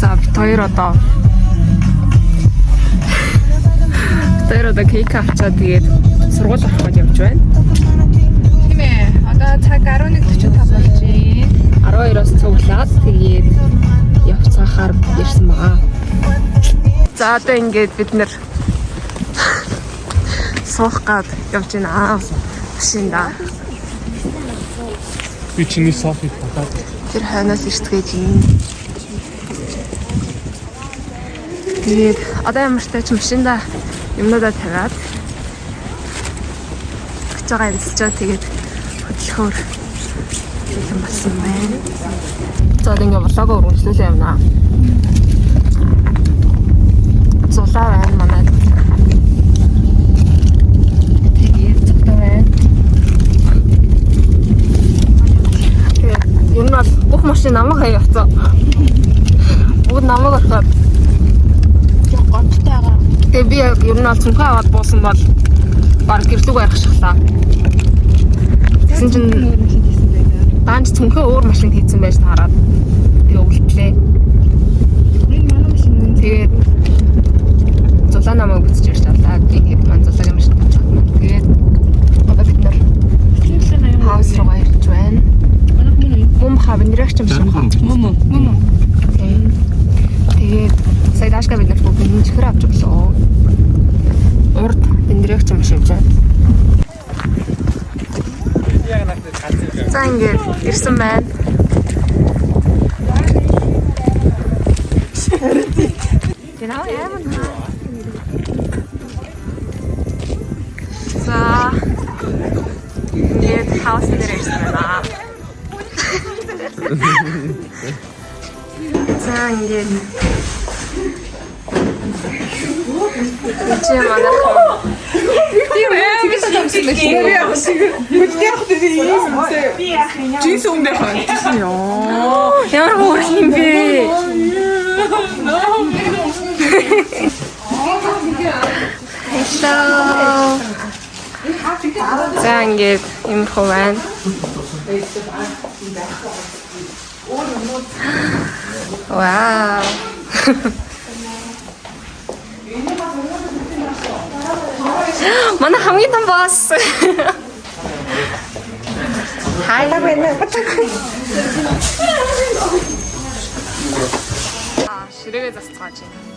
За бид хоёр одоо 케이크 авчаад тэгээд сургууль орох гэж явж байна. Тийм ээ. Одоо цаг 11:45 болж байна. 12-оос цуглаад тэгээд явцгаахаар ирсэн байгаа. За одоо ингээд бид нэр суух гад явж байна. Машинда. Би чиний софиг хатаад Тэр хойноос ирсгээж юм. Тэгээд одоо ямар ч тач машинда юмнуудаа тавиад гэж байгаа юмсчаа тэгээд хөдөлгөөр хийх болсон байна. За ингээд влогоо үргэлжлүүлээ явна. Зулаа байна манай. Тэгээд зулаа байна. Тэгээд юм бол бүх машин намайг хаяа явцсан. Бүгд намайг орхоод гомтойгоо. Тэгээ би ер нь бол цүнхээ аваад буусан бол баг гэрлүүг ярих шахлаа. Тэгсэн чинь даанч цүнхээ өөр машин хийсэн байж таараад тэгээ өвлөлтлээ. Тэгээд зулаа намайг буцаж ирж авлаа. Тэгээд маань зулаагийн машин буцаад. Тэгээд одоо бид нар хаус руу ирж байна. Мөн хавнирах юм шиг байна. Мөн. Тэгээд сая дашка бид нар бүгд чихэр авч өглөө. Урд биндрэх юм шиг байна. За ингээд ирсэн байна. Genau, ja, man. За ингээд хаус дээр ирсэн байна. За ингээд Зачем она? Тийм ээ, би ч жинс өмдөө хаа. Ямар хөөрх юм бэ? Hello. За ингээд юмрхуу байна. Вау. Манай хамгийн том босс. Хай байна. Ширээгээ засцгааж байна.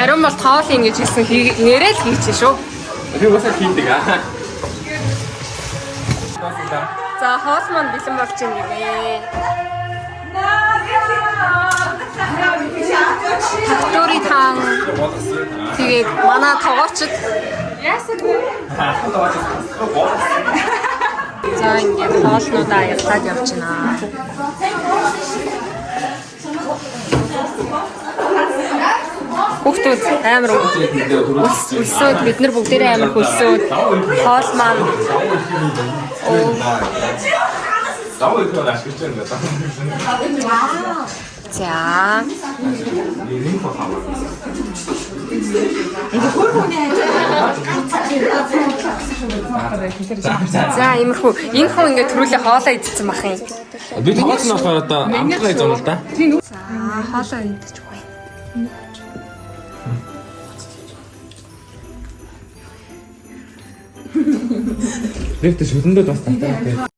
Ариун бол тоол ингэж хэлсэн нэрээ л хийчихэ шүү. би уусаа хийдэг аа. За хоол маань бэлэн болж байна гинэ. Тактори таан. Тэгээд манай тоогоочд яасаггүй. За ингээд хоолнуудаа аяглаад явж байна. Хүүхдүүд амар үлсөөд бид нар бүгдээрээ амар хөлсөөд хоол маань за За иймэрхүү энэ хүн ингээд төрүүлээ хоолоо идчихсэн бах юм. Би таваас нь болохоор одоо амтгаа хийж байгаа л да. За хоолоо идчих бай. Дэвтэ шүлэндээ бас татаа.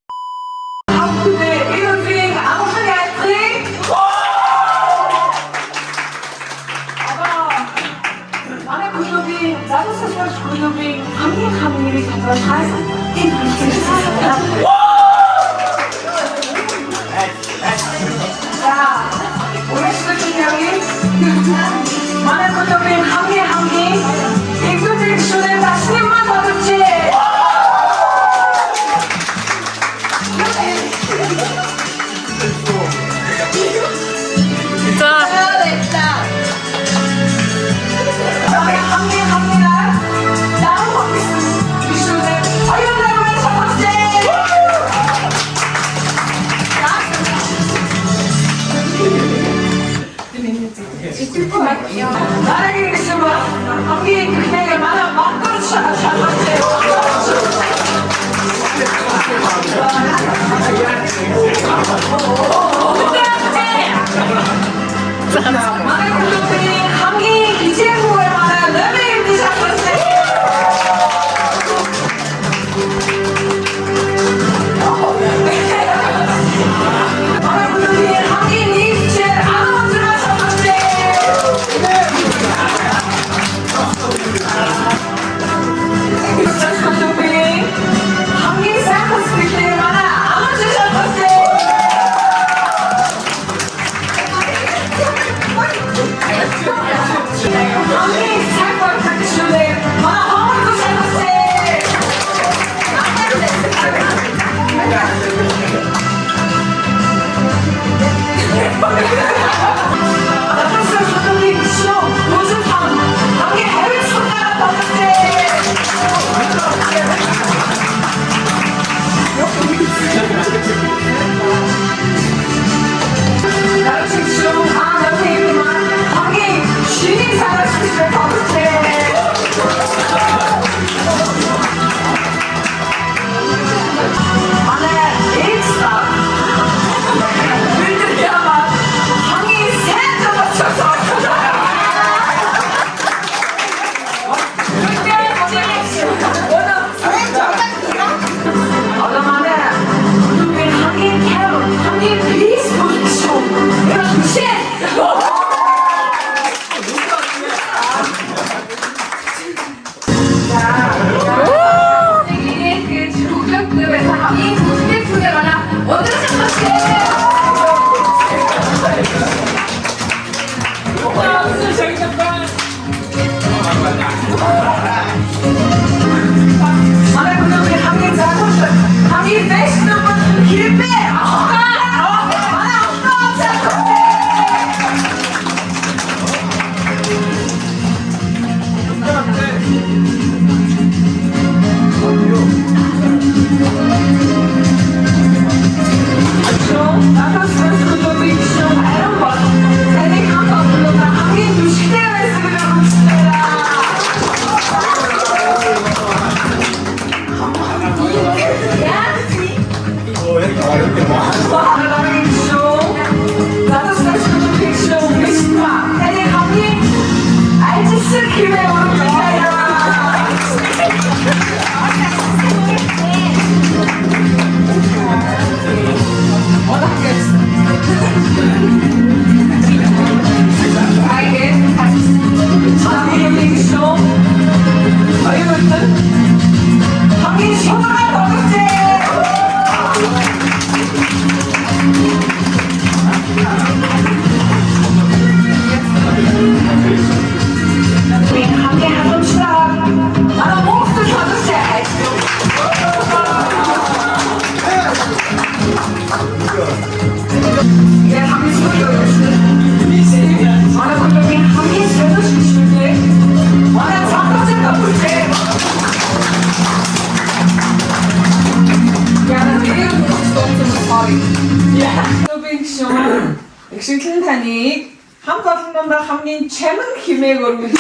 Экшинглэн таныг хамт олоннондоо хамгийн чамин хэмээг өргөж.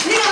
Нэг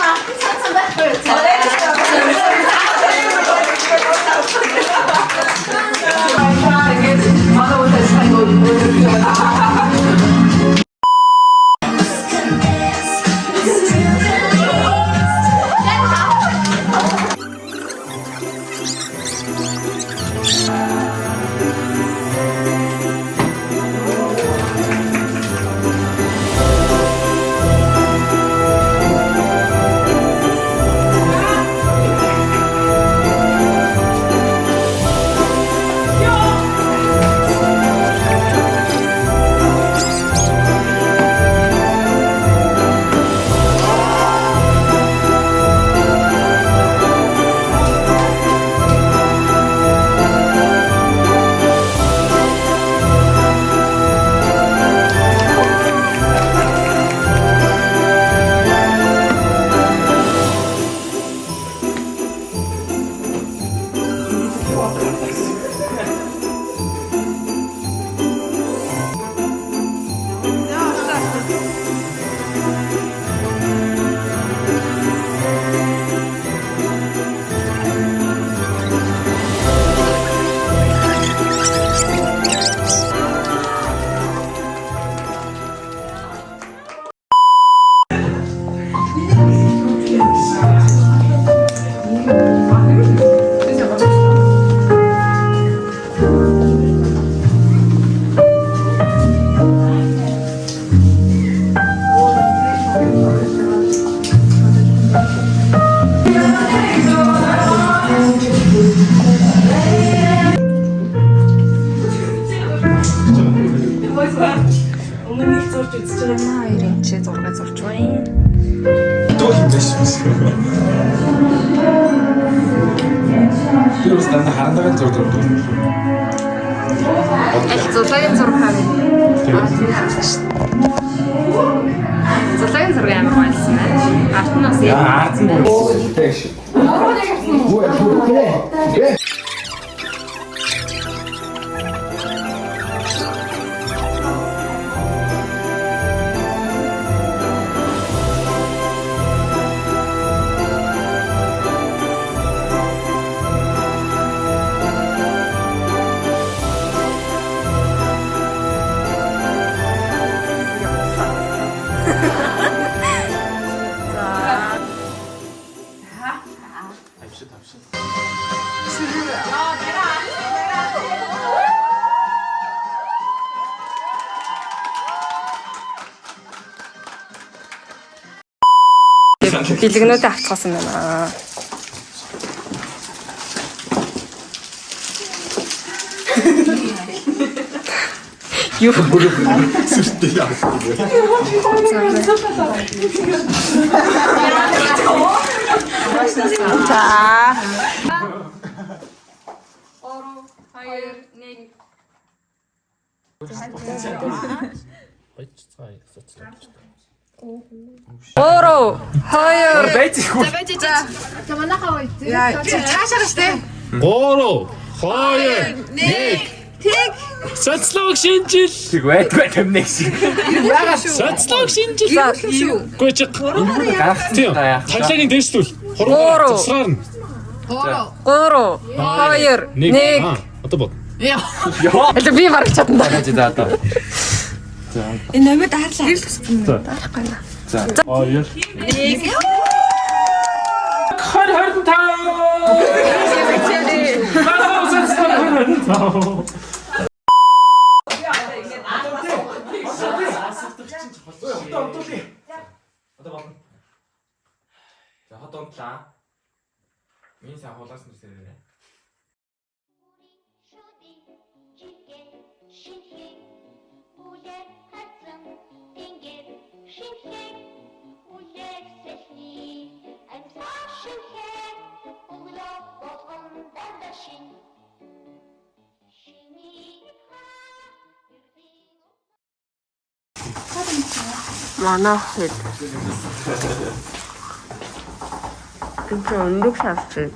Хоёрын чи зураг зурж байна. Дөө хэмжээш биш. Юус дандаа харандагийн зураг зурдаг. Зурлагын зураг харна. Зурлагын зураг амар байсан байна. Арт нь бас Арт нь бүр тэгш. бэлгэнүүдээ авчихсан байна. Юу Сүртэй яах вэ? За. 3 2 Байцгүй. За манайхаа үед. Яа, цаашаа штэ. 3 2 1 Тэг. Соцлог шинжил. Тэг байдгүй тамныг шиг. Соцлог шинжил. Гүй чи Гарахсан яах. цаашлын дэвшлүүл. 3 тусгаарна. 3 2 1 Одоо бод. Это би барах чадна. За одоо. Энэ намайг даарлаа. Даахгүй наа. За. 2 За хотонтлаа. Миний сайн хулаас нэрсэрээ. Манай хэд. Энд өндөг шавчих.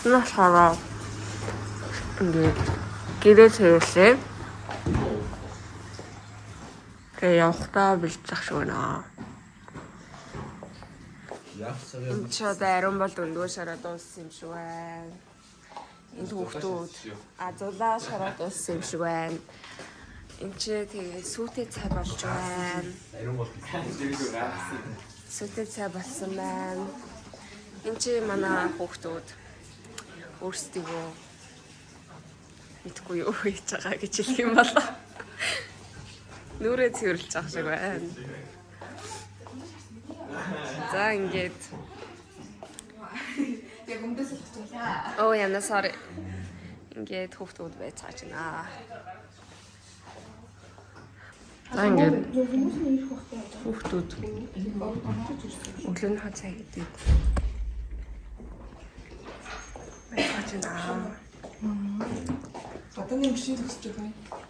Нас хараа. Ингээд гэрээ цэвэрлээ. Тэгээ явахтаа бэлдэх шүү наа. Энд ч одоо ариун бол дөндөө шараа дууссан юм шиг байна. Энд хүүхдүүд азуулаа шараа дууссан юм шиг байна. Энд ч тэгээ сүйтэй цай болж байна. Сүйтэй цай болсон байна. Энд ч манай хүүхдүүд өөрсдийгөө мэдгүй юу хийж байгаа гэж хэлэх юм болоо. Нүрээ цэвэрлж байгаа шиг байна. За ингээд. Яг өмдөс хэлчихлээ. Оо яна sorry. Ингээд хүүхдүүд байцгааж байна. За ингээд хүүхдүүд өглөө нь хацаа гэдэг. Байцгааж байна. Одоо нэг шиг төгсөж байгаа юм.